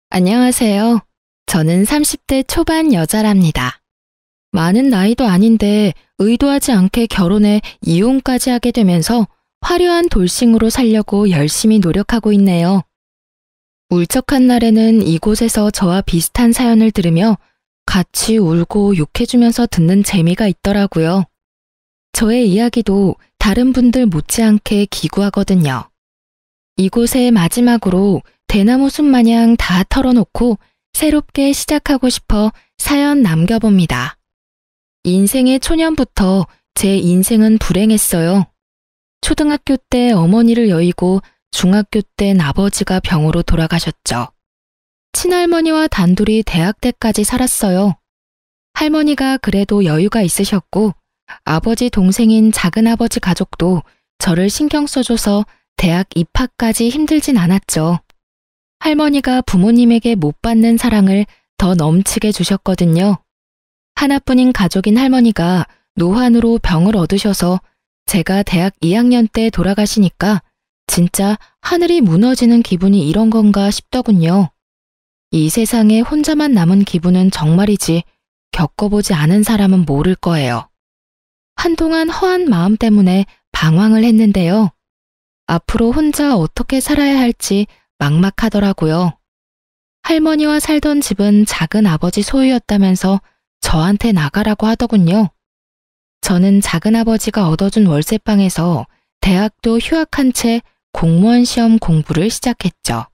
안녕하세요. 저는 30대 초반 여자랍니다. 많은 나이도 아닌데 의도하지 않게 결혼해 이혼까지 하게 되면서 화려한 돌싱으로 살려고 열심히 노력하고 있네요. 울적한 날에는 이곳에서 저와 비슷한 사연을 들으며 같이 울고 욕해주면서 듣는 재미가 있더라고요. 저의 이야기도 다른 분들 못지않게 기구하거든요. 이곳에 마지막으로 대나무 숲 마냥 다 털어놓고 새롭게 시작하고 싶어 사연 남겨봅니다. 인생의 초년부터 제 인생은 불행했어요. 초등학교 때 어머니를 여의고 중학교 땐 아버지가 병으로 돌아가셨죠. 친할머니와 단둘이 대학 때까지 살았어요. 할머니가 그래도 여유가 있으셨고 아버지 동생인 작은아버지 가족도 저를 신경 써줘서 대학 입학까지 힘들진 않았죠. 할머니가 부모님에게 못 받는 사랑을 더 넘치게 주셨거든요. 하나뿐인 가족인 할머니가 노환으로 병을 얻으셔서 제가 대학 2학년 때 돌아가시니까 진짜 하늘이 무너지는 기분이 이런 건가 싶더군요. 이 세상에 혼자만 남은 기분은 정말이지 겪어보지 않은 사람은 모를 거예요. 한동안 허한 마음 때문에 방황을 했는데요. 앞으로 혼자 어떻게 살아야 할지 막막하더라고요. 할머니와 살던 집은 작은 아버지 소유였다면서 저한테 나가라고 하더군요. 저는 작은 아버지가 얻어준 월세방에서 대학도 휴학한 채 공무원 시험 공부를 시작했죠.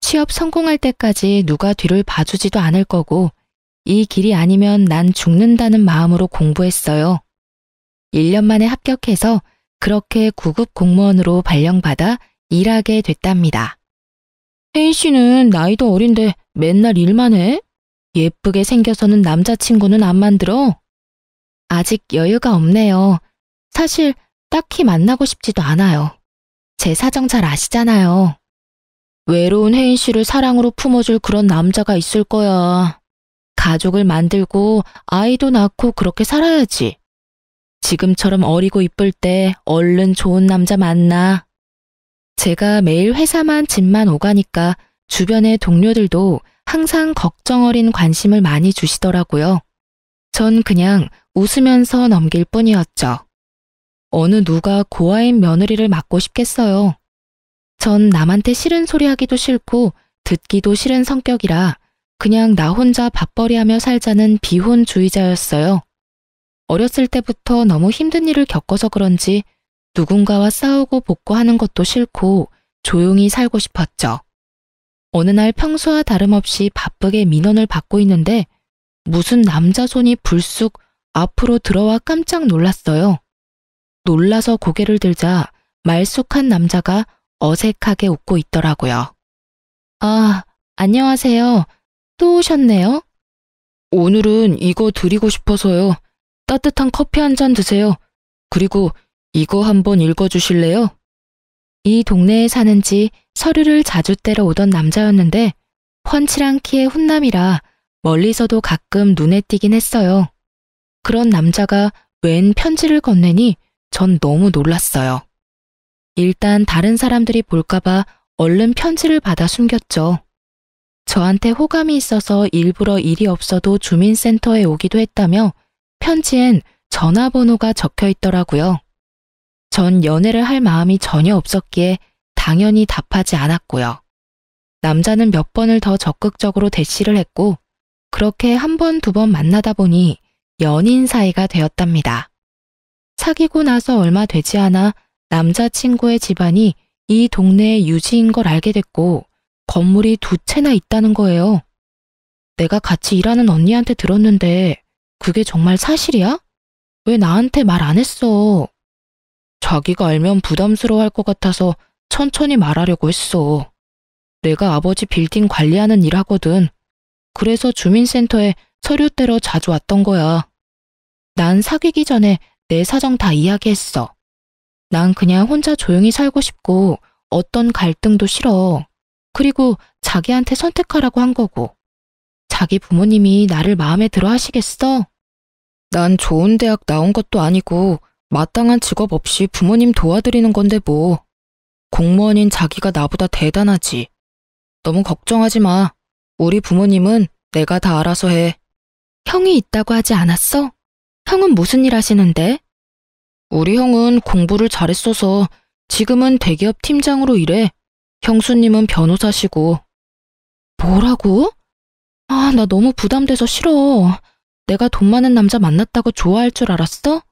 취업 성공할 때까지 누가 뒤를 봐주지도 않을 거고 이 길이 아니면 난 죽는다는 마음으로 공부했어요. 1년 만에 합격해서 그렇게 구급 공무원으로 발령받아 일하게 됐답니다. 혜인 씨는 나이도 어린데 맨날 일만 해? 예쁘게 생겨서는 남자친구는 안 만들어? 아직 여유가 없네요. 사실 딱히 만나고 싶지도 않아요. 제 사정 잘 아시잖아요. 외로운 혜인 씨를 사랑으로 품어줄 그런 남자가 있을 거야. 가족을 만들고 아이도 낳고 그렇게 살아야지. 지금처럼 어리고 이쁠 때 얼른 좋은 남자 만나. 제가 매일 회사만 집만 오가니까 주변의 동료들도 항상 걱정 어린 관심을 많이 주시더라고요. 전 그냥 웃으면서 넘길 뿐이었죠. 어느 누가 고아인 며느리를 맡고 싶겠어요. 전 남한테 싫은 소리 하기도 싫고 듣기도 싫은 성격이라 그냥 나 혼자 밥벌이하며 살자는 비혼주의자였어요. 어렸을 때부터 너무 힘든 일을 겪어서 그런지 누군가와 싸우고 복고하는 것도 싫고 조용히 살고 싶었죠. 어느 날 평소와 다름없이 바쁘게 민원을 받고 있는데 무슨 남자 손이 불쑥 앞으로 들어와 깜짝 놀랐어요. 놀라서 고개를 들자 말쑥한 남자가 어색하게 웃고 있더라고요. 아, 안녕하세요. 또 오셨네요? 오늘은 이거 드리고 싶어서요. 따뜻한 커피 한 잔 드세요. 그리고 이거 한번 읽어주실래요? 이 동네에 사는지 서류를 자주 떼러 오던 남자였는데 훤칠한 키의 훈남이라 멀리서도 가끔 눈에 띄긴 했어요. 그런 남자가 웬 편지를 건네니 전 너무 놀랐어요. 일단 다른 사람들이 볼까봐 얼른 편지를 받아 숨겼죠. 저한테 호감이 있어서 일부러 일이 없어도 주민센터에 오기도 했다며 편지엔 전화번호가 적혀 있더라고요. 전 연애를 할 마음이 전혀 없었기에 당연히 답하지 않았고요. 남자는 몇 번을 더 적극적으로 대시를 했고 그렇게 한 번, 두 번 만나다 보니 연인 사이가 되었답니다. 사귀고 나서 얼마 되지 않아 남자친구의 집안이 이 동네의 유지인 걸 알게 됐고 건물이 2채나 있다는 거예요. 내가 같이 일하는 언니한테 들었는데 그게 정말 사실이야? 왜 나한테 말 안 했어? 자기가 알면 부담스러워할 것 같아서 천천히 말하려고 했어. 내가 아버지 빌딩 관리하는 일 하거든. 그래서 주민센터에 서류 떼러 자주 왔던 거야. 난 사귀기 전에 내 사정 다 이야기했어. 난 그냥 혼자 조용히 살고 싶고 어떤 갈등도 싫어. 그리고 자기한테 선택하라고 한 거고. 자기 부모님이 나를 마음에 들어 하시겠어? 난 좋은 대학 나온 것도 아니고 마땅한 직업 없이 부모님 도와드리는 건데 뭐. 공무원인 자기가 나보다 대단하지. 너무 걱정하지 마. 우리 부모님은 내가 다 알아서 해. 형이 있다고 하지 않았어? 형은 무슨 일 하시는데? 우리 형은 공부를 잘했어서 지금은 대기업 팀장으로 일해. 형수님은 변호사시고. 뭐라고? 아, 나 너무 부담돼서 싫어. 내가 돈 많은 남자 만났다고 좋아할 줄 알았어?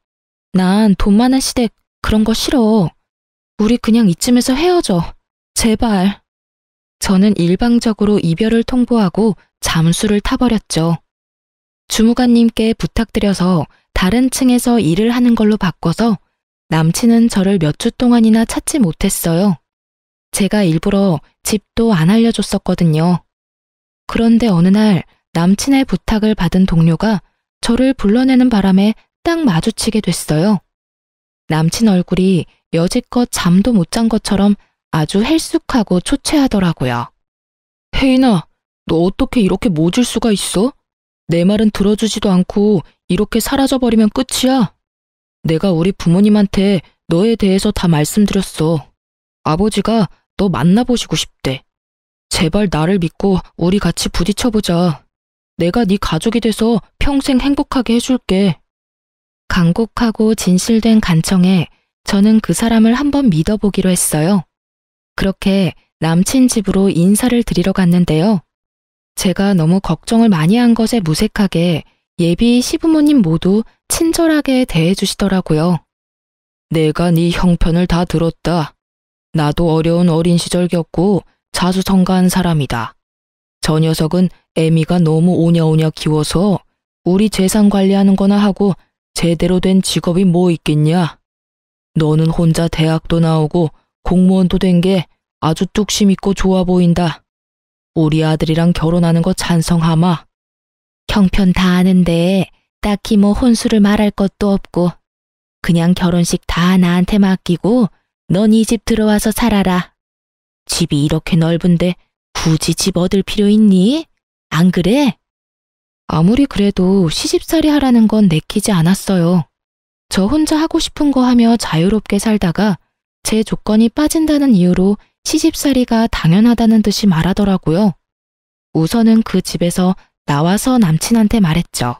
난 돈 많은 시댁 그런 거 싫어. 우리 그냥 이쯤에서 헤어져. 제발. 저는 일방적으로 이별을 통보하고 잠수를 타버렸죠. 주무관님께 부탁드려서 다른 층에서 일을 하는 걸로 바꿔서 남친은 저를 몇 주 동안이나 찾지 못했어요. 제가 일부러 집도 안 알려줬었거든요. 그런데 어느 날 남친의 부탁을 받은 동료가 저를 불러내는 바람에 딱 마주치게 됐어요. 남친 얼굴이 여지껏 잠도 못 잔 것처럼 아주 헬쑥하고 초췌하더라고요. 혜인아, 너 어떻게 이렇게 모질 수가 있어? 내 말은 들어주지도 않고 이렇게 사라져버리면 끝이야. 내가 우리 부모님한테 너에 대해서 다 말씀드렸어. 아버지가 너 만나보시고 싶대. 제발 나를 믿고 우리 같이 부딪혀보자. 내가 네 가족이 돼서 평생 행복하게 해줄게. 간곡하고 진실된 간청에 저는 그 사람을 한번 믿어보기로 했어요. 그렇게 남친 집으로 인사를 드리러 갔는데요. 제가 너무 걱정을 많이 한 것에 무색하게 예비 시부모님 모두 친절하게 대해주시더라고요. 내가 네 형편을 다 들었다. 나도 어려운 어린 시절 겪고 자수성가한 사람이다. 저 녀석은 애미가 너무 오냐오냐 키워서 우리 재산 관리하는 거나 하고 제대로 된 직업이 뭐 있겠냐. 너는 혼자 대학도 나오고 공무원도 된 게 아주 뚝심 있고 좋아 보인다. 우리 아들이랑 결혼하는 거 찬성하마. 형편 다 아는데 딱히 뭐 혼수를 말할 것도 없고 그냥 결혼식 다 나한테 맡기고 넌 이 집 들어와서 살아라. 집이 이렇게 넓은데 굳이 집 얻을 필요 있니? 안 그래? 아무리 그래도 시집살이 하라는 건 내키지 않았어요. 저 혼자 하고 싶은 거 하며 자유롭게 살다가 제 조건이 빠진다는 이유로 시집살이가 당연하다는 듯이 말하더라고요. 우선은 그 집에서 나와서 남친한테 말했죠.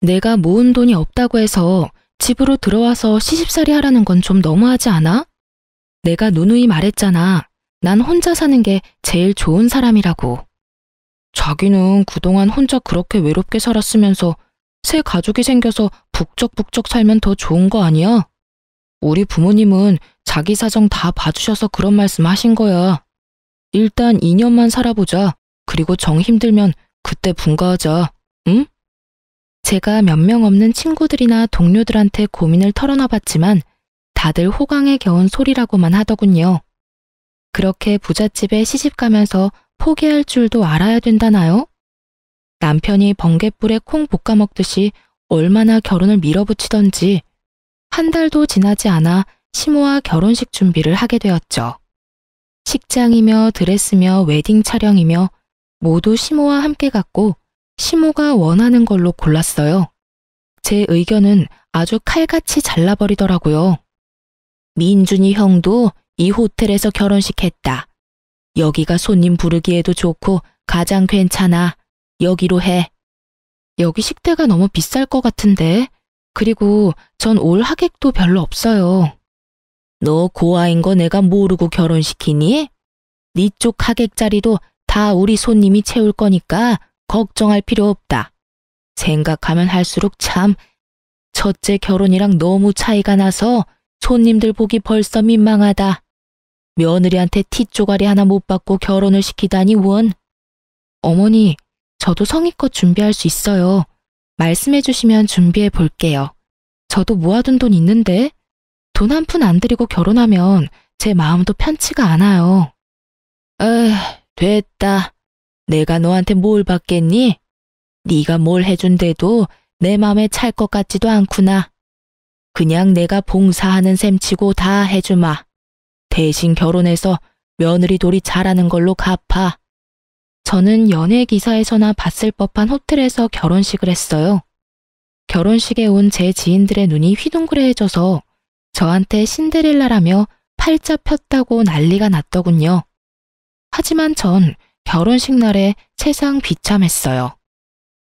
내가 모은 돈이 없다고 해서 집으로 들어와서 시집살이 하라는 건 좀 너무하지 않아? 내가 누누이 말했잖아. 난 혼자 사는 게 제일 좋은 사람이라고. 자기는 그동안 혼자 그렇게 외롭게 살았으면서 새 가족이 생겨서 북적북적 살면 더 좋은 거 아니야? 우리 부모님은 자기 사정 다 봐주셔서 그런 말씀 하신 거야. 일단 2년만 살아보자. 그리고 정 힘들면 그때 분가하자. 응? 제가 몇 명 없는 친구들이나 동료들한테 고민을 털어놔봤지만 다들 호강에 겨운 소리라고만 하더군요. 그렇게 부잣집에 시집가면서 포기할 줄도 알아야 된다나요? 남편이 번갯불에 콩 볶아 먹듯이 얼마나 결혼을 밀어붙이던지 한 달도 지나지 않아 시모와 결혼식 준비를 하게 되었죠. 식장이며 드레스며 웨딩 촬영이며 모두 시모와 함께 갔고 시모가 원하는 걸로 골랐어요. 제 의견은 아주 칼같이 잘라버리더라고요. 민준이 형도 이 호텔에서 결혼식 했다. 여기가 손님 부르기에도 좋고 가장 괜찮아. 여기로 해. 여기 식대가 너무 비쌀 것 같은데. 그리고 전 올 하객도 별로 없어요. 너 고아인 거 내가 모르고 결혼시키니? 네 쪽 하객 자리도 다 우리 손님이 채울 거니까 걱정할 필요 없다. 생각하면 할수록 참 첫째 결혼이랑 너무 차이가 나서 손님들 보기 벌써 민망하다. 며느리한테 티 쪼가리 하나 못 받고 결혼을 시키다니 원. 어머니, 저도 성의껏 준비할 수 있어요. 말씀해 주시면 준비해 볼게요. 저도 모아둔 돈 있는데 돈 한 푼 안 들이고 결혼하면 제 마음도 편치가 않아요. 됐다. 내가 너한테 뭘 받겠니? 네가 뭘 해준대도 내 맘에 찰 것 같지도 않구나. 그냥 내가 봉사하는 셈 치고 다 해주마. 대신 결혼해서 며느리 돌이 잘하는 걸로 갚아. 저는 연예 기사에서나 봤을 법한 호텔에서 결혼식을 했어요. 결혼식에 온 제 지인들의 눈이 휘둥그레해져서 저한테 신데렐라라며 팔자 폈다고 난리가 났더군요. 하지만 전 결혼식 날에 세상 비참했어요.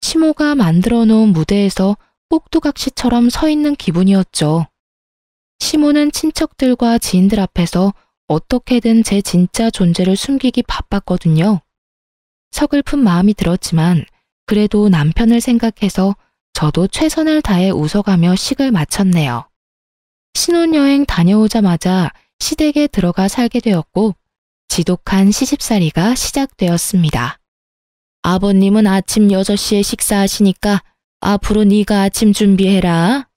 시모가 만들어 놓은 무대에서 꼭두각시처럼 서 있는 기분이었죠. 시모는 친척들과 지인들 앞에서 어떻게든 제 진짜 존재를 숨기기 바빴거든요. 서글픈 마음이 들었지만 그래도 남편을 생각해서 저도 최선을 다해 웃어가며 식을 마쳤네요. 신혼여행 다녀오자마자 시댁에 들어가 살게 되었고 지독한 시집살이가 시작되었습니다. 아버님은 아침 6시에 식사하시니까 앞으로 네가 아침 준비해라.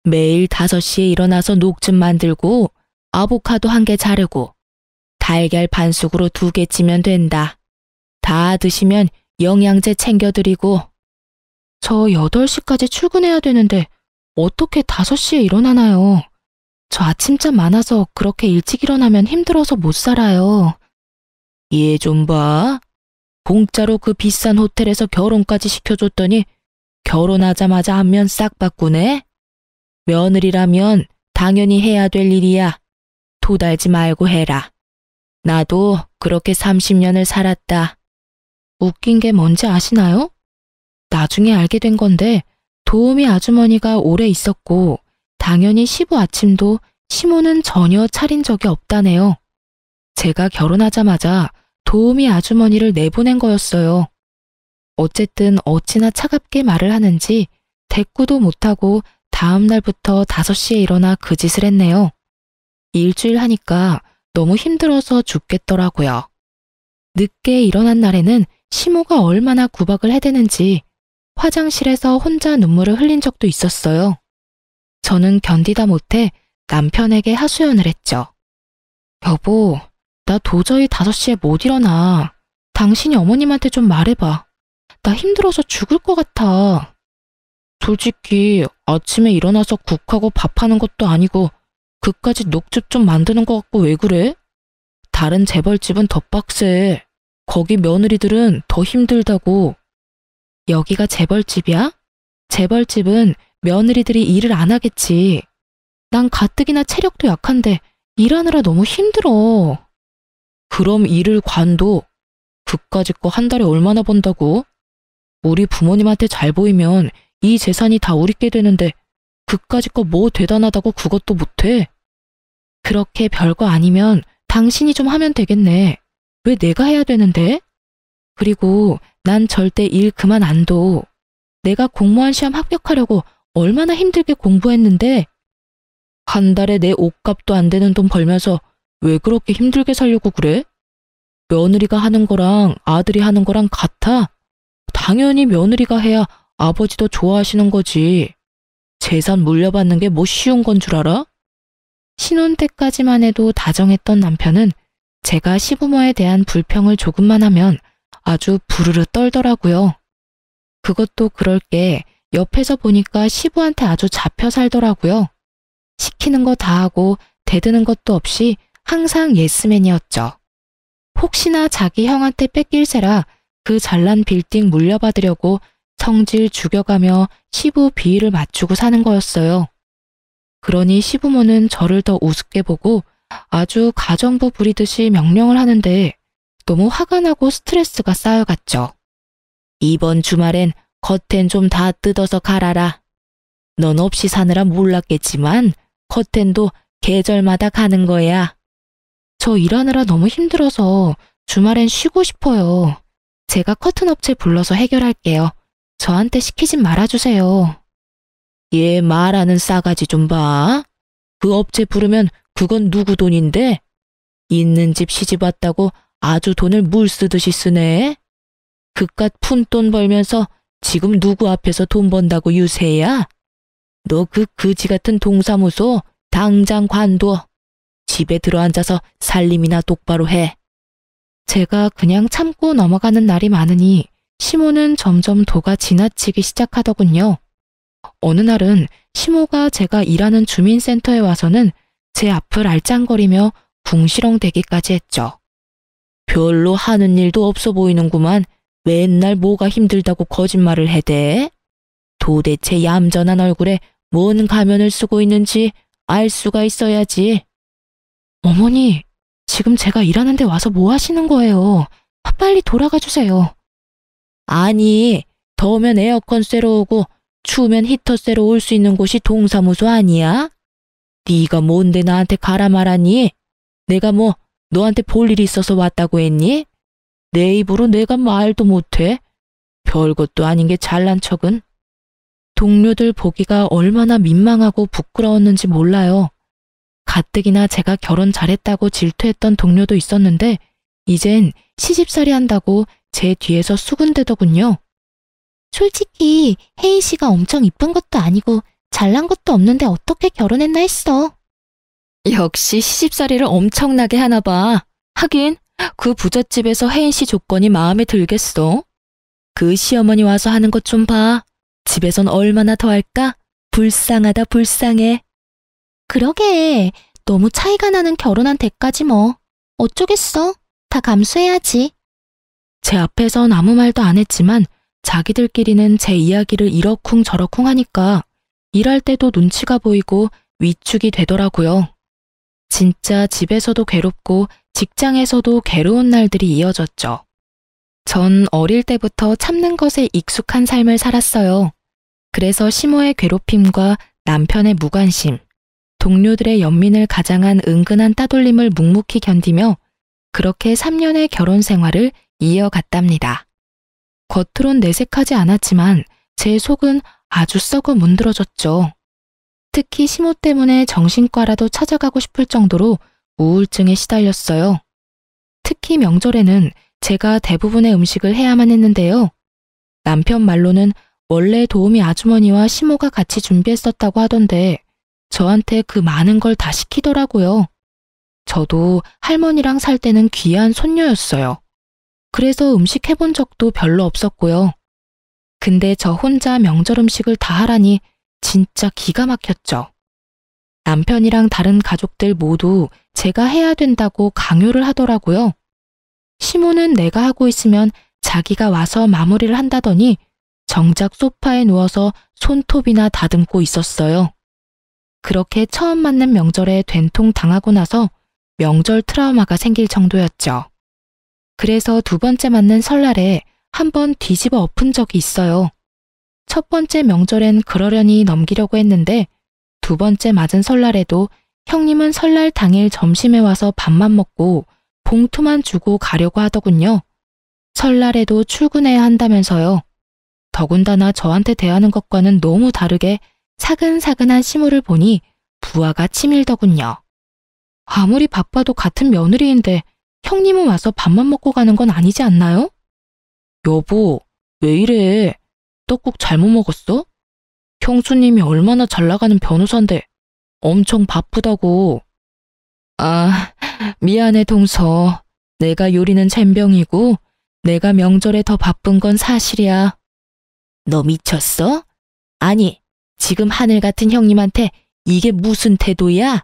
매일 5시에 일어나서 녹즙 만들고 아보카도 1개 자르고 달걀 반숙으로 2개 찌면 된다. 다 드시면 영양제 챙겨드리고. 저 8시까지 출근해야 되는데 어떻게 5시에 일어나나요? 저 아침잠 많아서 그렇게 일찍 일어나면 힘들어서 못 살아요. 얘 좀 봐. 공짜로 그 비싼 호텔에서 결혼까지 시켜줬더니 결혼하자마자 안면 싹 바꾸네. 며느리라면 당연히 해야 될 일이야. 도달지 말고 해라. 나도 그렇게 30년을 살았다. 웃긴 게 뭔지 아시나요? 나중에 알게 된 건데 도우미 아주머니가 오래 있었고 당연히 시부 아침도 시모는 전혀 차린 적이 없다네요. 제가 결혼하자마자 도우미 아주머니를 내보낸 거였어요. 어쨌든 어찌나 차갑게 말을 하는지 대꾸도 못하고 다음 날부터 5시에 일어나 그 짓을 했네요. 일주일 하니까 너무 힘들어서 죽겠더라고요. 늦게 일어난 날에는 시모가 얼마나 구박을 해대는지 화장실에서 혼자 눈물을 흘린 적도 있었어요. 저는 견디다 못해 남편에게 하소연을 했죠. 여보, 나 도저히 5시에 못 일어나. 당신이 어머님한테 좀 말해봐. 나 힘들어서 죽을 것 같아. 솔직히 아침에 일어나서 국하고 밥하는 것도 아니고 그까짓 녹즙 좀 만드는 것 같고 왜 그래? 다른 재벌집은 더 빡세. 거기 며느리들은 더 힘들다고. 여기가 재벌집이야? 재벌집은 며느리들이 일을 안 하겠지. 난 가뜩이나 체력도 약한데 일하느라 너무 힘들어. 그럼 일을 관둬. 그까짓 거 한 달에 얼마나 번다고? 우리 부모님한테 잘 보이면 이 재산이 다 우리께 되는데 그까짓 거 뭐 대단하다고 그것도 못해? 그렇게 별거 아니면 당신이 좀 하면 되겠네. 왜 내가 해야 되는데? 그리고 난 절대 일 그만 안 둬. 내가 공무원 시험 합격하려고 얼마나 힘들게 공부했는데 한 달에 내 옷값도 안 되는 돈 벌면서 왜 그렇게 힘들게 살려고 그래? 며느리가 하는 거랑 아들이 하는 거랑 같아? 당연히 며느리가 해야 아버지도 좋아하시는 거지. 재산 물려받는 게 뭐 쉬운 건 줄 알아? 신혼 때까지만 해도 다정했던 남편은 제가 시부모에 대한 불평을 조금만 하면 아주 부르르 떨더라고요. 그것도 그럴 게 옆에서 보니까 시부한테 아주 잡혀 살더라고요. 시키는 거 다 하고 대드는 것도 없이 항상 예스맨이었죠. 혹시나 자기 형한테 뺏길세라 그 잘난 빌딩 물려받으려고 성질 죽여가며 시부 비위를 맞추고 사는 거였어요. 그러니 시부모는 저를 더 우습게 보고 아주 가정부 부리듯이 명령을 하는데 너무 화가 나고 스트레스가 쌓여갔죠. 이번 주말엔 커튼 좀 다 뜯어서 갈아라. 넌 없이 사느라 몰랐겠지만 커튼도 계절마다 가는 거야. 저 일하느라 너무 힘들어서 주말엔 쉬고 싶어요. 제가 커튼 업체 불러서 해결할게요. 저한테 시키진 말아주세요. 얘 말하는 싸가지 좀 봐. 그 업체 부르면 그건 누구 돈인데? 있는 집 시집 왔다고 아주 돈을 물 쓰듯이 쓰네. 그깟 푼돈 벌면서 지금 누구 앞에서 돈 번다고 유세야? 너 그 그지 같은 동사무소 당장 관둬. 집에 들어앉아서 살림이나 똑바로 해. 제가 그냥 참고 넘어가는 날이 많으니 시모는 점점 도가 지나치기 시작하더군요. 어느 날은 시모가 제가 일하는 주민센터에 와서는 제 앞을 알짱거리며 궁시렁대기까지 했죠. 별로 하는 일도 없어 보이는구만. 맨날 뭐가 힘들다고 거짓말을 해대? 도대체 얌전한 얼굴에 뭔 가면을 쓰고 있는지 알 수가 있어야지. 어머니, 지금 제가 일하는데 와서 뭐 하시는 거예요? 빨리 돌아가 주세요. 아니, 더우면 에어컨 쐬러 오고 추우면 히터 쐬러 올 수 있는 곳이 동사무소 아니야? 네가 뭔데 나한테 가라 말하니? 내가 뭐 너한테 볼 일이 있어서 왔다고 했니? 내 입으로 내가 말도 못해. 별것도 아닌 게 잘난 척은. 동료들 보기가 얼마나 민망하고 부끄러웠는지 몰라요. 가뜩이나 제가 결혼 잘했다고 질투했던 동료도 있었는데 이젠 시집살이 한다고 제 뒤에서 수군대더군요. 솔직히 혜인 씨가 엄청 이쁜 것도 아니고 잘난 것도 없는데 어떻게 결혼했나 했어. 역시 시집살이를 엄청나게 하나 봐. 하긴 그 부잣집에서 혜인 씨 조건이 마음에 들겠어. 그 시어머니 와서 하는 것 좀 봐. 집에선 얼마나 더 할까? 불쌍하다 불쌍해. 그러게 너무 차이가 나는 결혼한 대까지 뭐. 어쩌겠어. 다 감수해야지. 제 앞에선 아무 말도 안 했지만 자기들끼리는 제 이야기를 이러쿵 저러쿵 하니까 일할 때도 눈치가 보이고 위축이 되더라고요. 진짜 집에서도 괴롭고 직장에서도 괴로운 날들이 이어졌죠. 전 어릴 때부터 참는 것에 익숙한 삶을 살았어요. 그래서 시모의 괴롭힘과 남편의 무관심, 동료들의 연민을 가장한 은근한 따돌림을 묵묵히 견디며 그렇게 3년의 결혼 생활을 이어갔답니다. 겉으론 내색하지 않았지만 제 속은 아주 썩어 문드러졌죠. 특히 시모 때문에 정신과라도 찾아가고 싶을 정도로 우울증에 시달렸어요. 특히 명절에는 제가 대부분의 음식을 해야만 했는데요. 남편 말로는 원래 도우미 아주머니와 시모가 같이 준비했었다고 하던데 저한테 그 많은 걸 다 시키더라고요. 저도 할머니랑 살 때는 귀한 손녀였어요. 그래서 음식 해본 적도 별로 없었고요. 근데 저 혼자 명절 음식을 다 하라니 진짜 기가 막혔죠. 남편이랑 다른 가족들 모두 제가 해야 된다고 강요를 하더라고요. 시모는 내가 하고 있으면 자기가 와서 마무리를 한다더니 정작 소파에 누워서 손톱이나 다듬고 있었어요. 그렇게 처음 맞는 명절에 된통 당하고 나서 명절 트라우마가 생길 정도였죠. 그래서 두 번째 맞는 설날에 한번 뒤집어 엎은 적이 있어요. 첫 번째 명절엔 그러려니 넘기려고 했는데 두 번째 맞은 설날에도 형님은 설날 당일 점심에 와서 밥만 먹고 봉투만 주고 가려고 하더군요. 설날에도 출근해야 한다면서요. 더군다나 저한테 대하는 것과는 너무 다르게 사근사근한 시모를 보니 부하가 치밀더군요. 아무리 바빠도 같은 며느리인데 형님은 와서 밥만 먹고 가는 건 아니지 않나요? 여보, 왜 이래? 떡국 잘못 먹었어? 형수님이 얼마나 잘 나가는 변호사인데 엄청 바쁘다고. 아, 미안해 동서. 내가 요리는 젬병이고 내가 명절에 더 바쁜 건 사실이야. 너 미쳤어? 아니, 지금 하늘 같은 형님한테 이게 무슨 태도야?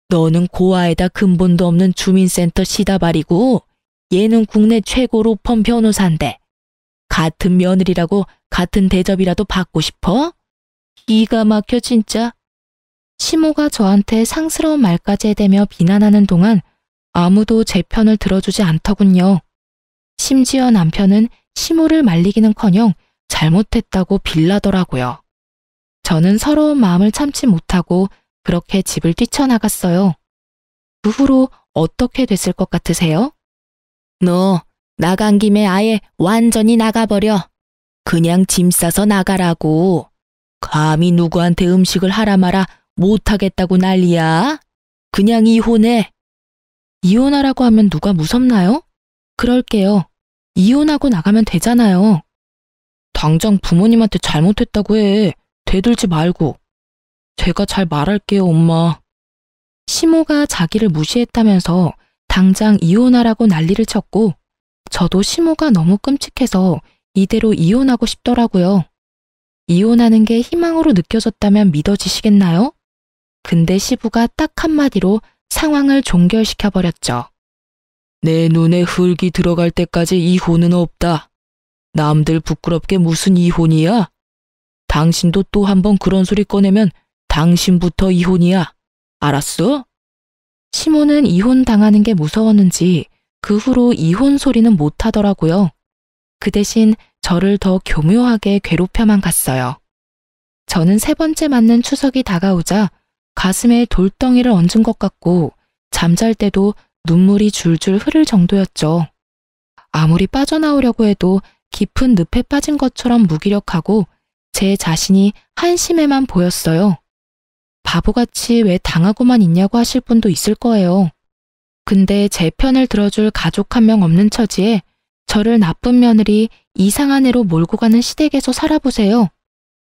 너는 고아에다 근본도 없는 주민센터 시다발이고 얘는 국내 최고 로펌 변호사인데 같은 며느리라고 같은 대접이라도 받고 싶어? 기가 막혀 진짜. 시모가 저한테 상스러운 말까지 해대며 비난하는 동안 아무도 제 편을 들어주지 않더군요. 심지어 남편은 시모를 말리기는커녕 잘못했다고 빌라더라고요. 저는 서러운 마음을 참지 못하고 그렇게 집을 뛰쳐나갔어요. 그 후로 어떻게 됐을 것 같으세요? 너 나간 김에 아예 완전히 나가버려. 그냥 짐 싸서 나가라고. 감히 누구한테 음식을 하라 마라 못하겠다고 난리야. 그냥 이혼해. 이혼하라고 하면 누가 무섭나요? 그럴게요. 이혼하고 나가면 되잖아요. 당장 부모님한테 잘못했다고 해. 대들지 말고. 제가 잘 말할게요, 엄마. 시모가 자기를 무시했다면서 당장 이혼하라고 난리를 쳤고 저도 시모가 너무 끔찍해서 이대로 이혼하고 싶더라고요. 이혼하는 게 희망으로 느껴졌다면 믿어지시겠나요? 근데 시부가 딱 한마디로 상황을 종결시켜버렸죠. 내 눈에 흙이 들어갈 때까지 이혼은 없다. 남들 부끄럽게 무슨 이혼이야? 당신도 또 한 번 그런 소리 꺼내면 당신부터 이혼이야. 알았어? 시모는 이혼 당하는 게 무서웠는지 그 후로 이혼 소리는 못 하더라고요. 그 대신 저를 더 교묘하게 괴롭혀만 갔어요. 저는 3번째 맞는 추석이 다가오자 가슴에 돌덩이를 얹은 것 같고 잠잘 때도 눈물이 줄줄 흐를 정도였죠. 아무리 빠져나오려고 해도 깊은 늪에 빠진 것처럼 무기력하고 제 자신이 한심해만 보였어요. 바보같이 왜 당하고만 있냐고 하실 분도 있을 거예요. 근데 제 편을 들어줄 가족 한 명 없는 처지에 저를 나쁜 며느리 이상한 애로 몰고 가는 시댁에서 살아보세요.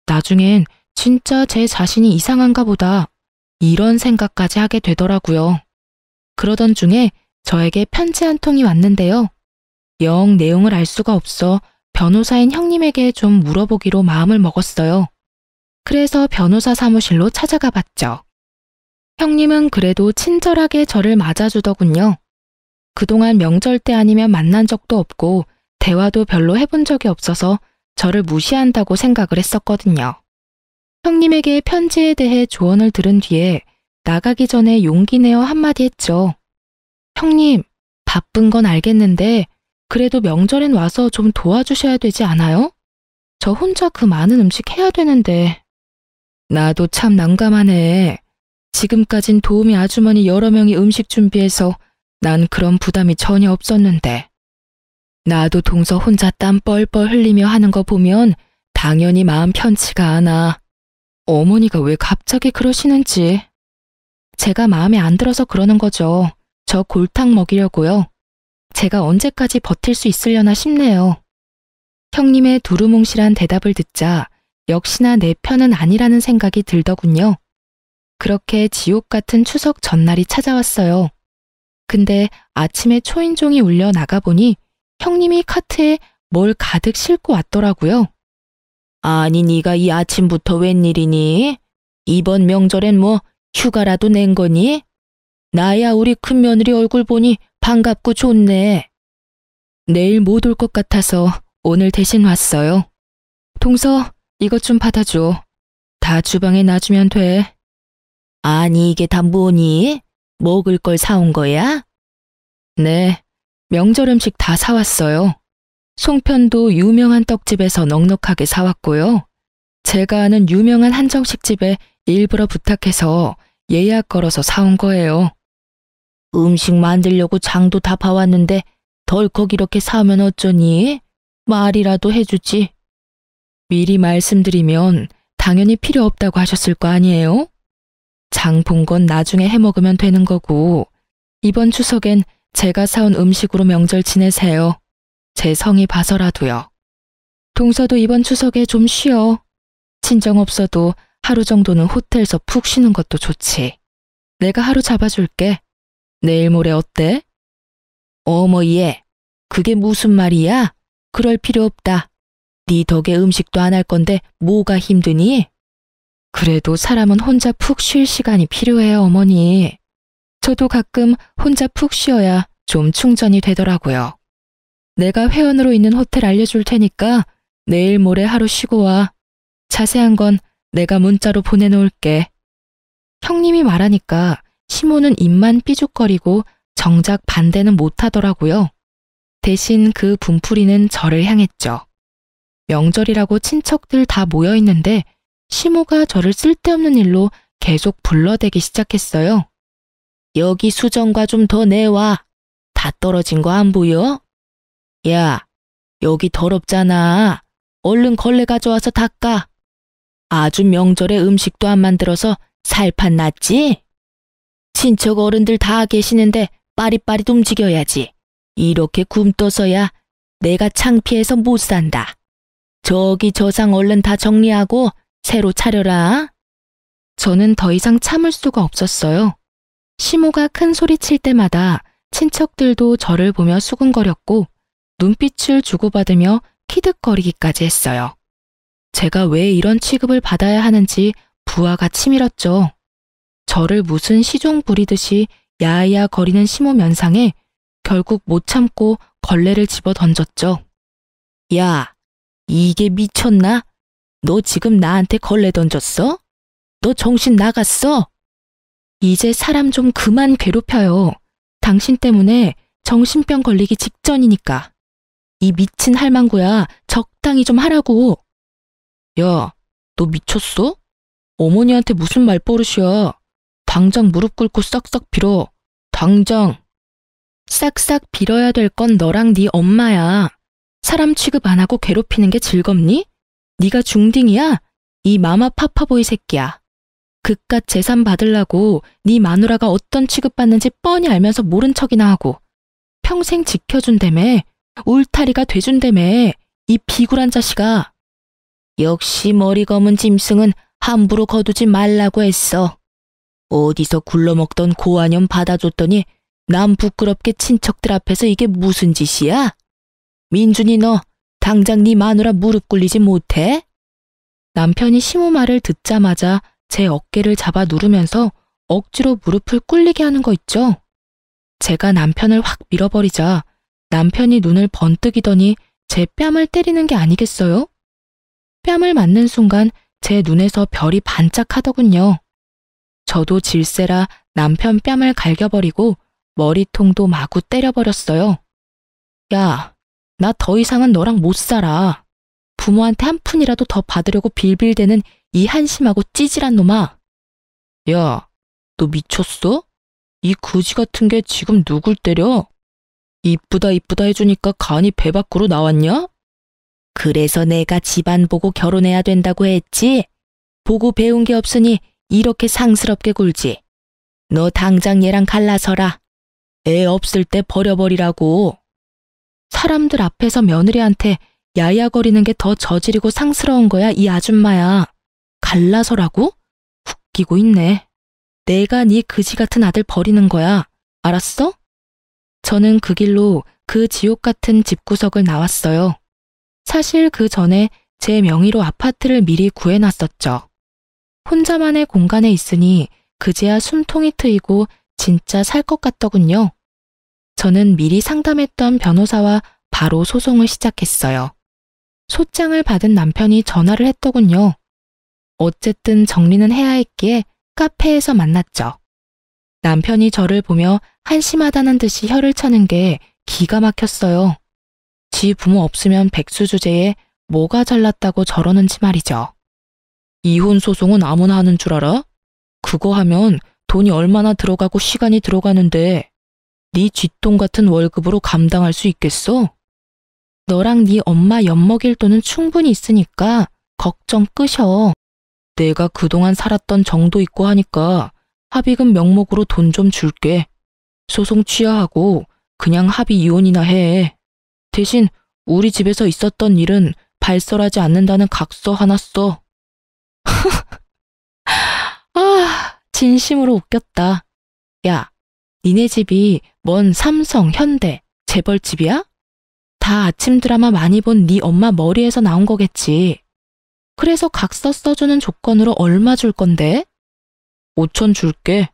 나중엔 진짜 제 자신이 이상한가 보다 이런 생각까지 하게 되더라고요. 그러던 중에 저에게 편지 한 통이 왔는데요. 영 내용을 알 수가 없어 변호사인 형님에게 좀 물어보기로 마음을 먹었어요. 그래서 변호사 사무실로 찾아가 봤죠. 형님은 그래도 친절하게 저를 맞아주더군요. 그동안 명절 때 아니면 만난 적도 없고 대화도 별로 해본 적이 없어서 저를 무시한다고 생각을 했었거든요. 형님에게 편지에 대해 조언을 들은 뒤에 나가기 전에 용기 내어 한마디 했죠. 형님, 바쁜 건 알겠는데 그래도 명절엔 와서 좀 도와주셔야 되지 않아요? 저 혼자 그 많은 음식 해야 되는데. 나도 참 난감하네. 지금까진 도우미 아주머니 여러 명이 음식 준비해서 난 그런 부담이 전혀 없었는데. 나도 동서 혼자 땀 뻘뻘 흘리며 하는 거 보면 당연히 마음 편치가 않아. 어머니가 왜 갑자기 그러시는지. 제가 마음에 안 들어서 그러는 거죠. 저 골탕 먹이려고요. 제가 언제까지 버틸 수 있으려나 싶네요. 형님의 두루뭉실한 대답을 듣자 역시나 내 편은 아니라는 생각이 들더군요. 그렇게 지옥 같은 추석 전날이 찾아왔어요. 근데 아침에 초인종이 울려 나가보니 형님이 카트에 뭘 가득 싣고 왔더라고요. 아니 네가 이 아침부터 웬일이니? 이번 명절엔 뭐 휴가라도 낸 거니? 나야 우리 큰며느리 얼굴 보니 반갑고 좋네. 내일 못 올 것 같아서 오늘 대신 왔어요. 동서, 이것 좀 받아줘. 다 주방에 놔주면 돼. 아니 이게 다 뭐니? 먹을 걸 사온 거야? 네, 명절 음식 다 사왔어요. 송편도 유명한 떡집에서 넉넉하게 사왔고요. 제가 아는 유명한 한정식집에 일부러 부탁해서 예약 걸어서 사온 거예요. 음식 만들려고 장도 다 봐왔는데 덜컥 이렇게 사오면 어쩌니? 말이라도 해주지. 미리 말씀드리면 당연히 필요 없다고 하셨을 거 아니에요? 장 본 건 나중에 해먹으면 되는 거고 이번 추석엔 제가 사온 음식으로 명절 지내세요. 제 성의 봐서라도요. 동서도 이번 추석에 좀 쉬어. 친정 없어도 하루 정도는 호텔에서 푹 쉬는 것도 좋지. 내가 하루 잡아줄게. 내일 모레 어때? 어머 얘, 그게 무슨 말이야? 그럴 필요 없다. 네 덕에 음식도 안 할 건데 뭐가 힘드니? 그래도 사람은 혼자 푹 쉴 시간이 필요해요, 어머니. 저도 가끔 혼자 푹 쉬어야 좀 충전이 되더라고요. 내가 회원으로 있는 호텔 알려줄 테니까 내일 모레 하루 쉬고 와. 자세한 건 내가 문자로 보내놓을게. 형님이 말하니까 시모는 입만 삐죽거리고 정작 반대는 못하더라고요. 대신 그 분풀이는 저를 향했죠. 명절이라고 친척들 다 모여있는데 시모가 저를 쓸데없는 일로 계속 불러대기 시작했어요. 여기 수정과 좀 더 내와. 다 떨어진 거 안 보여? 야, 여기 더럽잖아. 얼른 걸레 가져와서 닦아. 아주 명절에 음식도 안 만들어서 살판 났지? 친척 어른들 다 계시는데 빠릿빠릿 움직여야지. 이렇게 굼떠서야 내가 창피해서 못 산다. 저기 저상 얼른 다 정리하고 새로 차려라. 저는 더 이상 참을 수가 없었어요. 시모가 큰 소리 칠 때마다 친척들도 저를 보며 수근거렸고 눈빛을 주고받으며 키득거리기까지 했어요. 제가 왜 이런 취급을 받아야 하는지 부하가 치밀었죠. 저를 무슨 시종 부리듯이 야야 거리는 시모 면상에 결국 못 참고 걸레를 집어 던졌죠. 야, 이게 미쳤나? 너 지금 나한테 걸레 던졌어? 너 정신 나갔어? 이제 사람 좀 그만 괴롭혀요. 당신 때문에 정신병 걸리기 직전이니까. 이 미친 할망구야, 적당히 좀 하라고. 야, 너 미쳤어? 어머니한테 무슨 말버릇이야. 당장 무릎 꿇고 싹싹 빌어. 당장. 싹싹 빌어야 될 건 너랑 네 엄마야. 사람 취급 안 하고 괴롭히는 게 즐겁니? 네가 중딩이야? 이 마마 파파보이 새끼야. 그깟 재산 받으려고 네 마누라가 어떤 취급받는지 뻔히 알면서 모른 척이나 하고 평생 지켜준다며, 울타리가 돼준다며, 이 비굴한 자식아. 역시 머리 검은 짐승은 함부로 거두지 말라고 했어. 어디서 굴러먹던 고환염 받아줬더니 남 부끄럽게 친척들 앞에서 이게 무슨 짓이야? 민준이 너 당장 네 마누라 무릎 꿇리지 못해? 남편이 시모 말을 듣자마자 제 어깨를 잡아 누르면서 억지로 무릎을 꿇리게 하는 거 있죠. 제가 남편을 확 밀어버리자 남편이 눈을 번뜩이더니 제 뺨을 때리는 게 아니겠어요? 뺨을 맞는 순간 제 눈에서 별이 반짝하더군요. 저도 질세라 남편 뺨을 갈겨버리고 머리통도 마구 때려버렸어요. 야, 나 더 이상은 너랑 못 살아. 부모한테 한 푼이라도 더 받으려고 빌빌대는 이 한심하고 찌질한 놈아. 야, 너 미쳤어? 이 거지 같은 게 지금 누굴 때려? 이쁘다 이쁘다 해주니까 간이 배 밖으로 나왔냐? 그래서 내가 집안 보고 결혼해야 된다고 했지? 보고 배운 게 없으니 이렇게 상스럽게 굴지. 너 당장 얘랑 갈라서라. 애 없을 때 버려버리라고. 사람들 앞에서 며느리한테 야야거리는 게 더 저지르고 상스러운 거야, 이 아줌마야. 갈라서라고? 웃기고 있네. 내가 네 그지 같은 아들 버리는 거야. 알았어? 저는 그 길로 그 지옥 같은 집구석을 나왔어요. 사실 그 전에 제 명의로 아파트를 미리 구해놨었죠. 혼자만의 공간에 있으니 그제야 숨통이 트이고 진짜 살 것 같더군요. 저는 미리 상담했던 변호사와 바로 소송을 시작했어요. 소장을 받은 남편이 전화를 했더군요. 어쨌든 정리는 해야 했기에 카페에서 만났죠. 남편이 저를 보며 한심하다는 듯이 혀를 차는 게 기가 막혔어요. 지 부모 없으면 백수 주제에 뭐가 잘났다고 저러는지 말이죠. 이혼 소송은 아무나 하는 줄 알아? 그거 하면 돈이 얼마나 들어가고 시간이 들어가는데 네 쥐똥 같은 월급으로 감당할 수 있겠어? 너랑 네 엄마 엿먹일 돈은 충분히 있으니까 걱정 끄셔. 내가 그동안 살았던 정도 있고 하니까 합의금 명목으로 돈 좀 줄게. 소송 취하하고 그냥 합의 이혼이나 해. 대신 우리 집에서 있었던 일은 발설하지 않는다는 각서 하나 써. 아, 진심으로 웃겼다. 야, 니네 집이 뭔 삼성, 현대, 재벌집이야? 다 아침 드라마 많이 본 네 엄마 머리에서 나온 거겠지. 그래서 각서 써주는 조건으로 얼마 줄 건데? 5천 줄게.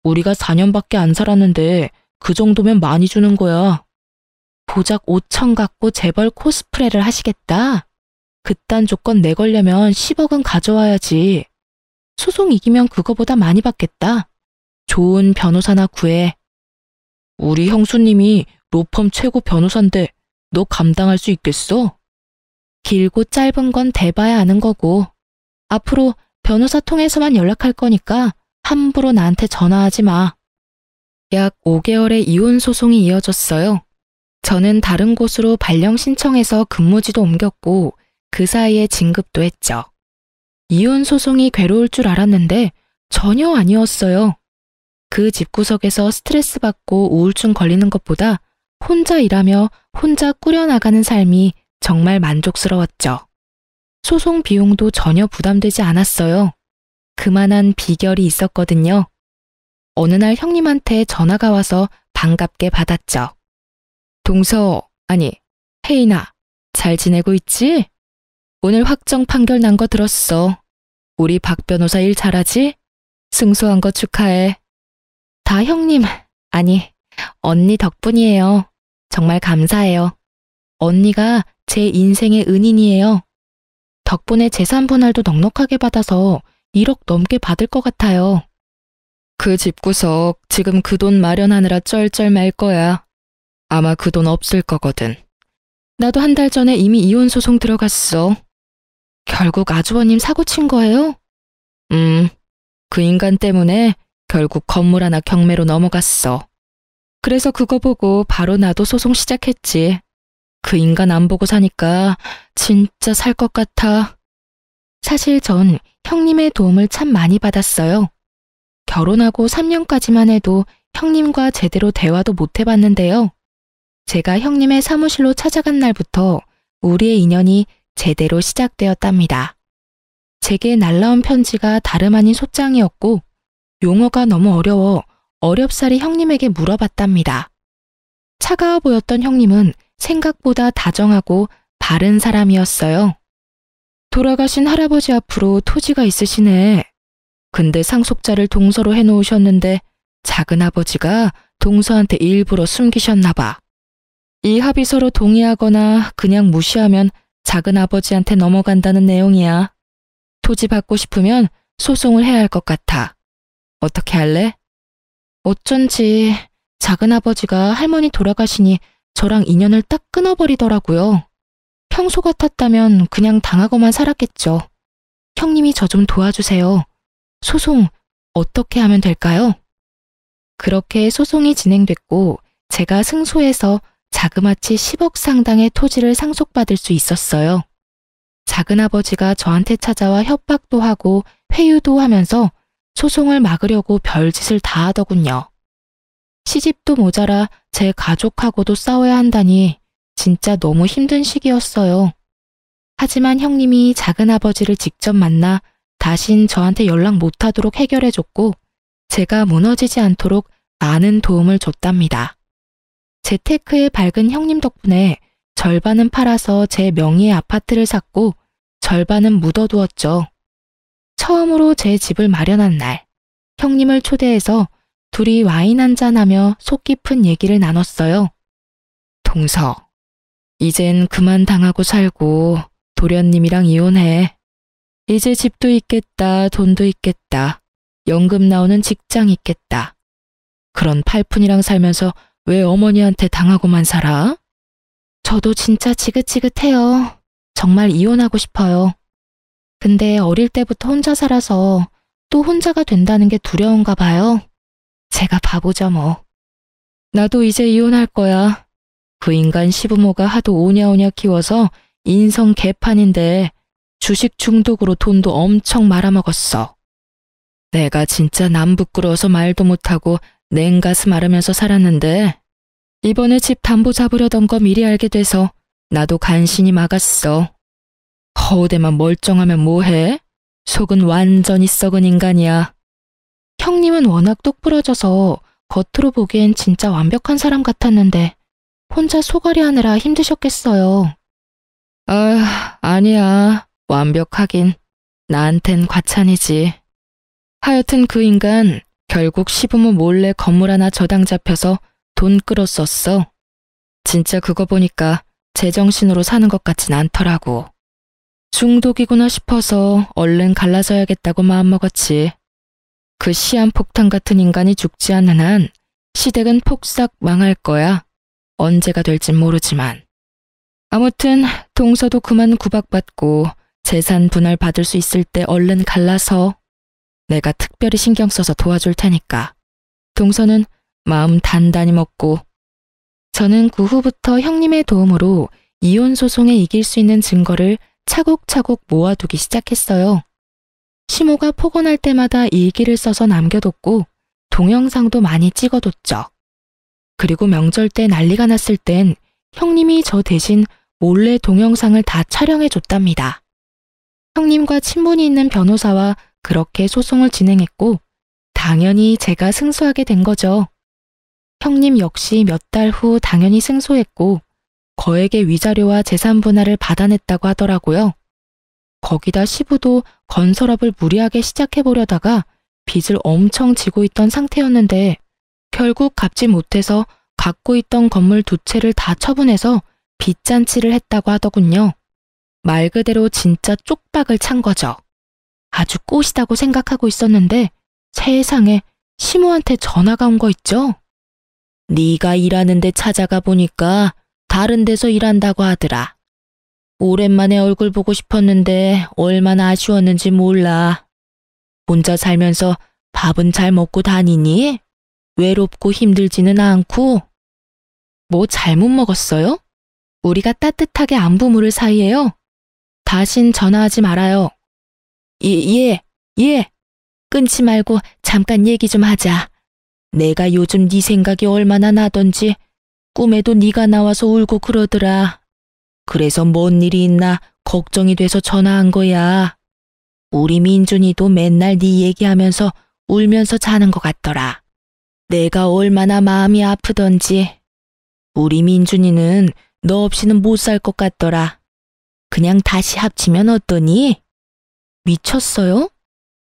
우리가 4년밖에 안 살았는데 그 정도면 많이 주는 거야. 고작 5천 갖고 재벌 코스프레를 하시겠다? 그딴 조건 내걸려면 10억은 가져와야지. 소송 이기면 그거보다 많이 받겠다. 좋은 변호사나 구해. 우리 형수님이 로펌 최고 변호사인데 너 감당할 수 있겠어? 길고 짧은 건 대봐야 아는 거고. 앞으로 변호사 통해서만 연락할 거니까 함부로 나한테 전화하지 마. 약 5개월의 이혼 소송이 이어졌어요. 저는 다른 곳으로 발령 신청해서 근무지도 옮겼고 그 사이에 진급도 했죠. 이혼 소송이 괴로울 줄 알았는데 전혀 아니었어요. 그 집구석에서 스트레스 받고 우울증 걸리는 것보다 혼자 일하며 혼자 꾸려나가는 삶이 정말 만족스러웠죠. 소송 비용도 전혀 부담되지 않았어요. 그만한 비결이 있었거든요. 어느 날 형님한테 전화가 와서 반갑게 받았죠. 동서, 아니, 혜인아, 잘 지내고 있지? 오늘 확정 판결 난 거 들었어. 우리 박 변호사 일 잘하지? 승소한 거 축하해. 다 형님, 아니, 언니 덕분이에요. 정말 감사해요. 언니가 제 인생의 은인이에요. 덕분에 재산 분할도 넉넉하게 받아서 1억 넘게 받을 것 같아요. 그 집구석 지금 그 돈 마련하느라 쩔쩔 맬 거야. 아마 그 돈 없을 거거든. 나도 한 달 전에 이미 이혼 소송 들어갔어. 결국 아주버님 사고 친 거예요? 그 인간 때문에 결국 건물 하나 경매로 넘어갔어. 그래서 그거 보고 바로 나도 소송 시작했지. 그 인간 안 보고 사니까 진짜 살 것 같아. 사실 전 형님의 도움을 참 많이 받았어요. 결혼하고 3년까지만 해도 형님과 제대로 대화도 못 해봤는데요. 제가 형님의 사무실로 찾아간 날부터 우리의 인연이 제대로 시작되었답니다. 제게 날라온 편지가 다름 아닌 소장이었고 용어가 너무 어려워 어렵사리 형님에게 물어봤답니다. 차가워 보였던 형님은 생각보다 다정하고 바른 사람이었어요. 돌아가신 할아버지 앞으로 토지가 있으시네. 근데 상속자를 동서로 해놓으셨는데 작은아버지가 동서한테 일부러 숨기셨나 봐. 이 합의서로 동의하거나 그냥 무시하면 작은아버지한테 넘어간다는 내용이야. 토지 받고 싶으면 소송을 해야 할 것 같아. 어떻게 할래? 어쩐지 작은아버지가 할머니 돌아가시니 저랑 인연을 딱 끊어버리더라고요. 평소 같았다면 그냥 당하고만 살았겠죠. 형님이 저 좀 도와주세요. 소송 어떻게 하면 될까요? 그렇게 소송이 진행됐고 제가 승소해서 자그마치 10억 상당의 토지를 상속받을 수 있었어요. 작은아버지가 저한테 찾아와 협박도 하고 회유도 하면서 소송을 막으려고 별짓을 다 하더군요. 시집도 모자라 제 가족하고도 싸워야 한다니 진짜 너무 힘든 시기였어요. 하지만 형님이 작은아버지를 직접 만나 다신 저한테 연락 못하도록 해결해줬고 제가 무너지지 않도록 많은 도움을 줬답니다. 재테크에 밝은 형님 덕분에 절반은 팔아서 제 명의의 아파트를 샀고 절반은 묻어두었죠. 처음으로 제 집을 마련한 날, 형님을 초대해서 둘이 와인 한잔하며 속 깊은 얘기를 나눴어요. 동서, 이젠 그만 당하고 살고 도련님이랑 이혼해. 이제 집도 있겠다, 돈도 있겠다, 연금 나오는 직장 있겠다. 그런 팔푼이랑 살면서 왜 어머니한테 당하고만 살아? 저도 진짜 지긋지긋해요. 정말 이혼하고 싶어요. 근데 어릴 때부터 혼자 살아서 또 혼자가 된다는 게 두려운가 봐요. 제가 바보죠 뭐. 나도 이제 이혼할 거야. 그 인간 시부모가 하도 오냐오냐 키워서 인성 개판인데 주식 중독으로 돈도 엄청 말아먹었어. 내가 진짜 남 부끄러워서 말도 못하고 냉가슴 앓으면서 살았는데 이번에 집 담보 잡으려던 거 미리 알게 돼서 나도 간신히 막았어. 허우대만 멀쩡하면 뭐해? 속은 완전히 썩은 인간이야. 형님은 워낙 똑부러져서 겉으로 보기엔 진짜 완벽한 사람 같았는데 혼자 소갈이 하느라 힘드셨겠어요. 아니야. 완벽하긴. 나한텐 과찬이지. 하여튼 그 인간 결국 시부모 몰래 건물 하나 저당 잡혀서 돈 끌었었어. 진짜 그거 보니까 제정신으로 사는 것 같진 않더라고. 중독이구나 싶어서 얼른 갈라져야겠다고 마음먹었지. 그 시한폭탄 같은 인간이 죽지 않는 한 시댁은 폭삭 망할 거야. 언제가 될진 모르지만. 아무튼 동서도 그만 구박받고 재산 분할 받을 수 있을 때 얼른 갈라서 내가 특별히 신경 써서 도와줄 테니까. 동서는 마음 단단히 먹고. 저는 그 후부터 형님의 도움으로 이혼 소송에 이길 수 있는 증거를 차곡차곡 모아두기 시작했어요. 시모가 폭언할 때마다 일기를 써서 남겨뒀고 동영상도 많이 찍어뒀죠. 그리고 명절 때 난리가 났을 땐 형님이 저 대신 몰래 동영상을 다 촬영해줬답니다. 형님과 친분이 있는 변호사와 그렇게 소송을 진행했고 당연히 제가 승소하게 된 거죠. 형님 역시 몇 달 후 당연히 승소했고 거액의 위자료와 재산 분할을 받아냈다고 하더라고요. 거기다 시부도 건설업을 무리하게 시작해보려다가 빚을 엄청 지고 있던 상태였는데 결국 갚지 못해서 갖고 있던 건물 2채를 다 처분해서 빚잔치를 했다고 하더군요. 말 그대로 진짜 쪽박을 찬 거죠. 아주 꽃이다고 생각하고 있었는데 세상에 시모한테 전화가 온 거 있죠? 네가 일하는데 찾아가 보니까 다른 데서 일한다고 하더라. 오랜만에 얼굴 보고 싶었는데 얼마나 아쉬웠는지 몰라. 혼자 살면서 밥은 잘 먹고 다니니? 외롭고 힘들지는 않고? 뭐 잘못 먹었어요? 우리가 따뜻하게 안부 물을 사이에요. 다신 전화하지 말아요. 예. 끊지 말고 잠깐 얘기 좀 하자. 내가 요즘 네 생각이 얼마나 나던지 꿈에도 네가 나와서 울고 그러더라. 그래서 뭔 일이 있나 걱정이 돼서 전화한 거야. 우리 민준이도 맨날 네 얘기하면서 울면서 자는 것 같더라. 내가 얼마나 마음이 아프던지. 우리 민준이는 너 없이는 못 살 것 같더라. 그냥 다시 합치면 어떠니? 미쳤어요?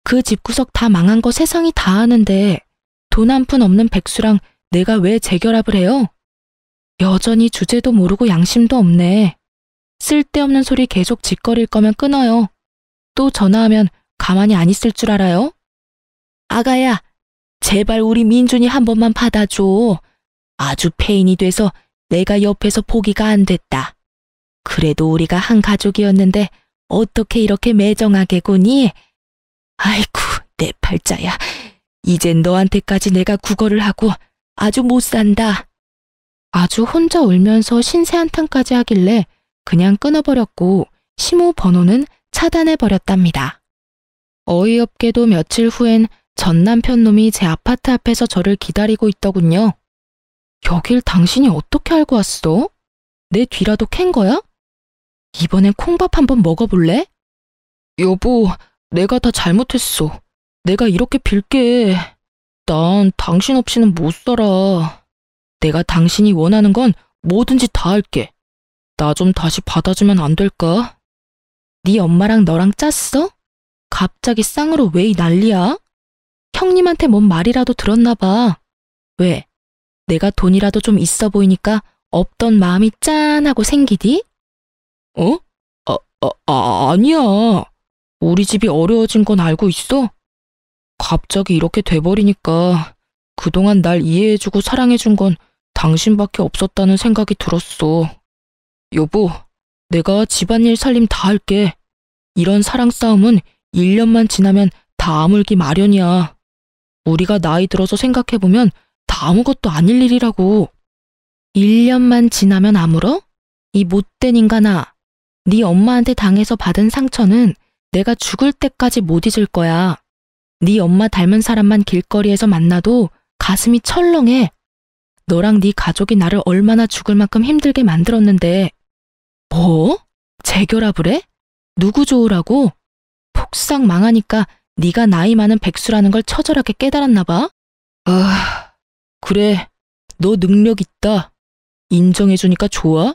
그 집구석 다 망한 거 세상이 다 아는데 돈 한 푼 없는 백수랑 내가 왜 재결합을 해요? 여전히 주제도 모르고 양심도 없네. 쓸데없는 소리 계속 짓거릴 거면 끊어요. 또 전화하면 가만히 안 있을 줄 알아요? 아가야, 제발 우리 민준이 한 번만 받아줘. 아주 폐인이 돼서 내가 옆에서 보기가 안 됐다. 그래도 우리가 한 가족이었는데 어떻게 이렇게 매정하게 구니? 아이고, 내 팔자야. 이젠 너한테까지 내가 구걸을 하고 아주 못 산다. 아주 혼자 울면서 신세 한탄까지 하길래 그냥 끊어버렸고 심호 번호는 차단해버렸답니다. 어이없게도 며칠 후엔 전 남편 놈이 제 아파트 앞에서 저를 기다리고 있더군요. 여길 당신이 어떻게 알고 왔어? 내 뒤라도 캔 거야? 이번엔 콩밥 한번 먹어볼래? 여보, 내가 다 잘못했어. 내가 이렇게 빌게. 난 당신 없이는 못 살아. 내가 당신이 원하는 건 뭐든지 다 할게. 나 좀 다시 받아주면 안 될까? 네 엄마랑 너랑 짰어? 갑자기 쌍으로 왜 이 난리야? 형님한테 뭔 말이라도 들었나 봐. 왜? 내가 돈이라도 좀 있어 보이니까 없던 마음이 짠하고 생기디? 어? 아니야. 우리 집이 어려워진 건 알고 있어? 갑자기 이렇게 돼버리니까 그동안 날 이해해주고 사랑해준 건 당신밖에 없었다는 생각이 들었어. 여보, 내가 집안일 살림 다 할게. 이런 사랑 싸움은 1년만 지나면 다 아물기 마련이야. 우리가 나이 들어서 생각해보면 다 아무것도 아닐 일이라고. 1년만 지나면 아물어? 이 못된 인간아. 네 엄마한테 당해서 받은 상처는 내가 죽을 때까지 못 잊을 거야. 네 엄마 닮은 사람만 길거리에서 만나도 가슴이 철렁해. 너랑 네 가족이 나를 얼마나 죽을 만큼 힘들게 만들었는데. 뭐? 재결합을 해? 누구 좋으라고? 폭삭 망하니까 네가 나이 많은 백수라는 걸 처절하게 깨달았나 봐. 아, 그래. 너 능력 있다. 인정해주니까 좋아?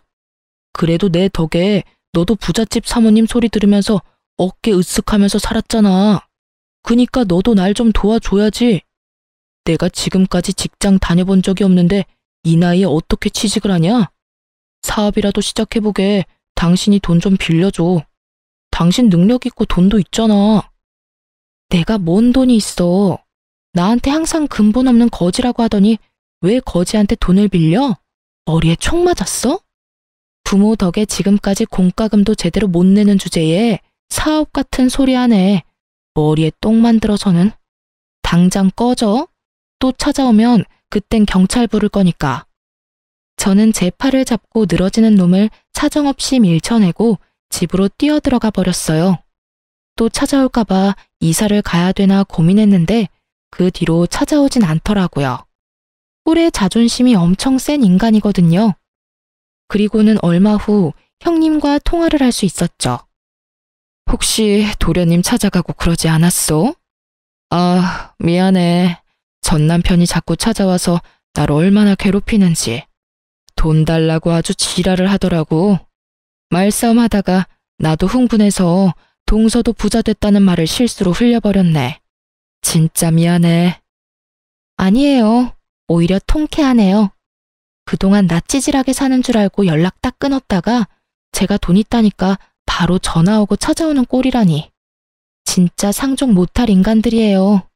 그래도 내 덕에 너도 부잣집 사모님 소리 들으면서 어깨 으쓱하면서 살았잖아. 그니까 너도 날 좀 도와줘야지. 내가 지금까지 직장 다녀본 적이 없는데 이 나이에 어떻게 취직을 하냐? 사업이라도 시작해보게. 당신이 돈 좀 빌려줘. 당신 능력 있고 돈도 있잖아. 내가 뭔 돈이 있어. 나한테 항상 근본 없는 거지라고 하더니 왜 거지한테 돈을 빌려? 머리에 총 맞았어? 부모 덕에 지금까지 공과금도 제대로 못 내는 주제에 사업 같은 소리 하네. 머리에 똥 만들어서는. 당장 꺼져. 또 찾아오면 그땐 경찰 부를 거니까. 저는 제 팔을 잡고 늘어지는 놈을 사정없이 밀쳐내고 집으로 뛰어들어가 버렸어요. 또 찾아올까봐 이사를 가야 되나 고민했는데 그 뒤로 찾아오진 않더라고요. 꿀의 자존심이 엄청 센 인간이거든요. 그리고는 얼마 후 형님과 통화를 할 수 있었죠. 혹시 도련님 찾아가고 그러지 않았어? 아, 미안해. 전 남편이 자꾸 찾아와서 날 얼마나 괴롭히는지. 돈 달라고 아주 지랄을 하더라고. 말싸움 하다가 나도 흥분해서 동서도 부자 됐다는 말을 실수로 흘려버렸네. 진짜 미안해. 아니에요. 오히려 통쾌하네요. 그동안 나 찌질하게 사는 줄 알고 연락 딱 끊었다가 제가 돈 있다니까 바로 전화 오고 찾아오는 꼴이라니. 진짜 상종 못할 인간들이에요.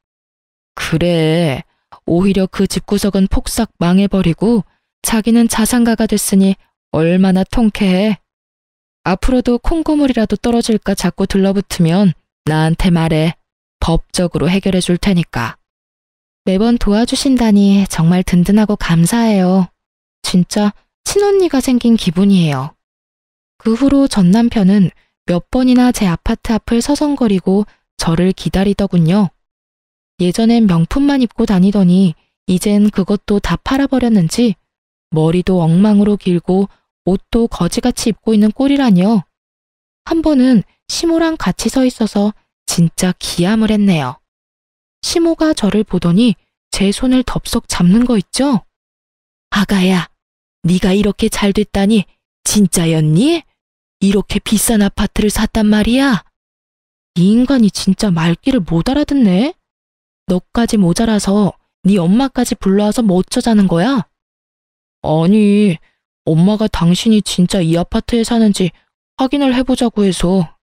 그래. 오히려 그 집구석은 폭삭 망해버리고 자기는 자산가가 됐으니 얼마나 통쾌해. 앞으로도 콩고물이라도 떨어질까 자꾸 들러붙으면 나한테 말해. 법적으로 해결해 줄 테니까. 매번 도와주신다니 정말 든든하고 감사해요. 진짜 친언니가 생긴 기분이에요. 그 후로 전 남편은 몇 번이나 제 아파트 앞을 서성거리고 저를 기다리더군요. 예전엔 명품만 입고 다니더니 이젠 그것도 다 팔아버렸는지 머리도 엉망으로 길고 옷도 거지같이 입고 있는 꼴이라니요. 한 번은 시모랑 같이 서 있어서 진짜 기함을 했네요. 시모가 저를 보더니 제 손을 덥석 잡는 거 있죠? 아가야, 네가 이렇게 잘 됐다니 진짜였니? 이렇게 비싼 아파트를 샀단 말이야? 이 인간이 진짜 말귀를 못 알아듣네? 너까지 모자라서 네 엄마까지 불러와서 뭐 어쩌자는 거야? 아니, 엄마가 당신이 진짜 이 아파트에 사는지 확인을 해보자고 해서.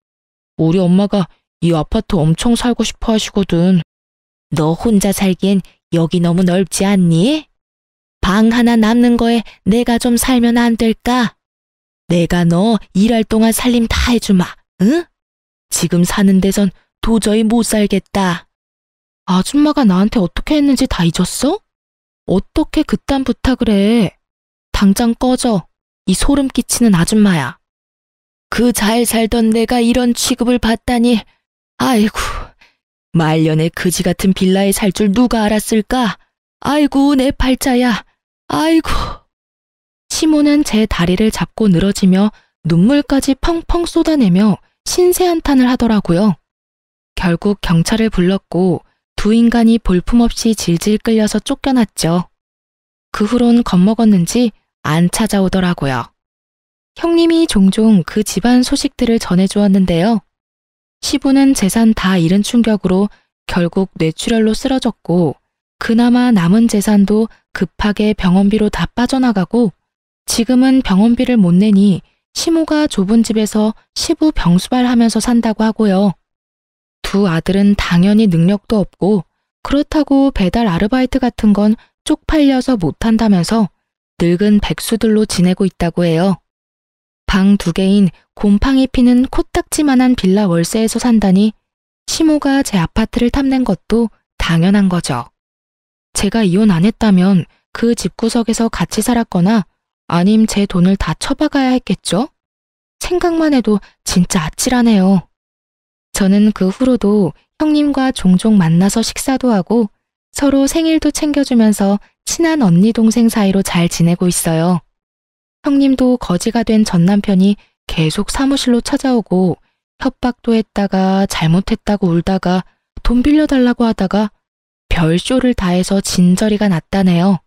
우리 엄마가 이 아파트 엄청 살고 싶어 하시거든. 너 혼자 살기엔 여기 너무 넓지 않니? 방 하나 남는 거에 내가 좀 살면 안 될까? 내가 너 일할 동안 살림 다 해주마, 응? 지금 사는 데선 도저히 못 살겠다. 아줌마가 나한테 어떻게 했는지 다 잊었어? 어떻게 그딴 부탁을 해? 당장 꺼져. 이 소름 끼치는 아줌마야. 그 잘 살던 내가 이런 취급을 받다니. 아이고, 말년에 그지 같은 빌라에 살 줄 누가 알았을까? 아이고, 내 팔자야. 아이고. 시모는 제 다리를 잡고 늘어지며 눈물까지 펑펑 쏟아내며 신세한탄을 하더라고요. 결국 경찰을 불렀고 두 인간이 볼품없이 질질 끌려서 쫓겨났죠. 그 후론 겁먹었는지 안 찾아오더라고요. 형님이 종종 그 집안 소식들을 전해주었는데요. 시부는 재산 다 잃은 충격으로 결국 뇌출혈로 쓰러졌고 그나마 남은 재산도 급하게 병원비로 다 빠져나가고 지금은 병원비를 못 내니 시모가 좁은 집에서 시부 병수발하면서 산다고 하고요. 두 아들은 당연히 능력도 없고 그렇다고 배달 아르바이트 같은 건 쪽팔려서 못한다면서 늙은 백수들로 지내고 있다고 해요. 방 2개인 곰팡이 피는 코딱지만한 빌라 월세에서 산다니 시모가 제 아파트를 탐낸 것도 당연한 거죠. 제가 이혼 안 했다면 그 집구석에서 같이 살았거나 아님 제 돈을 다 처박아야 했겠죠? 생각만 해도 진짜 아찔하네요. 저는 그 후로도 형님과 종종 만나서 식사도 하고 서로 생일도 챙겨주면서 친한 언니 동생 사이로 잘 지내고 있어요. 형님도 거지가 된 전 남편이 계속 사무실로 찾아오고 협박도 했다가 잘못했다고 울다가 돈 빌려달라고 하다가 별쇼를 다 해서 진저리가 났다네요.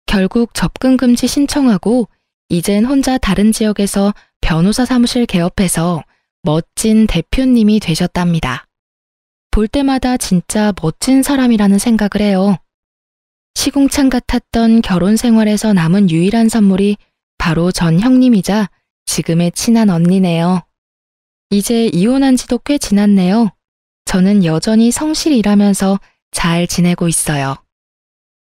결국 접근금지 신청하고 이젠 혼자 다른 지역에서 변호사 사무실 개업해서 멋진 대표님이 되셨답니다. 볼 때마다 진짜 멋진 사람이라는 생각을 해요. 시궁창 같았던 결혼 생활에서 남은 유일한 선물이 바로 전 형님이자 지금의 친한 언니네요. 이제 이혼한 지도 꽤 지났네요. 저는 여전히 성실히 일하면서 잘 지내고 있어요.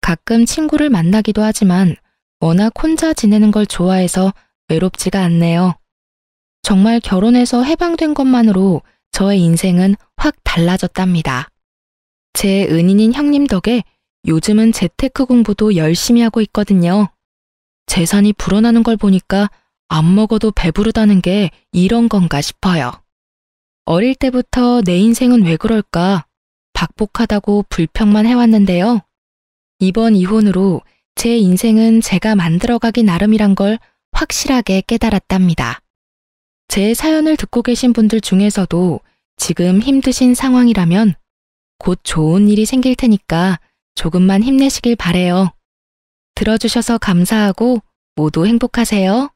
가끔 친구를 만나기도 하지만 워낙 혼자 지내는 걸 좋아해서 외롭지가 않네요. 정말 결혼해서 해방된 것만으로 저의 인생은 확 달라졌답니다. 제 은인인 형님 덕에 요즘은 재테크 공부도 열심히 하고 있거든요. 재산이 불어나는 걸 보니까 안 먹어도 배부르다는 게 이런 건가 싶어요. 어릴 때부터 내 인생은 왜 그럴까 박복하다고 불평만 해왔는데요. 이번 이혼으로 제 인생은 제가 만들어가기 나름이란 걸 확실하게 깨달았답니다. 제 사연을 듣고 계신 분들 중에서도 지금 힘드신 상황이라면 곧 좋은 일이 생길 테니까 조금만 힘내시길 바래요. 들어주셔서 감사하고 모두 행복하세요.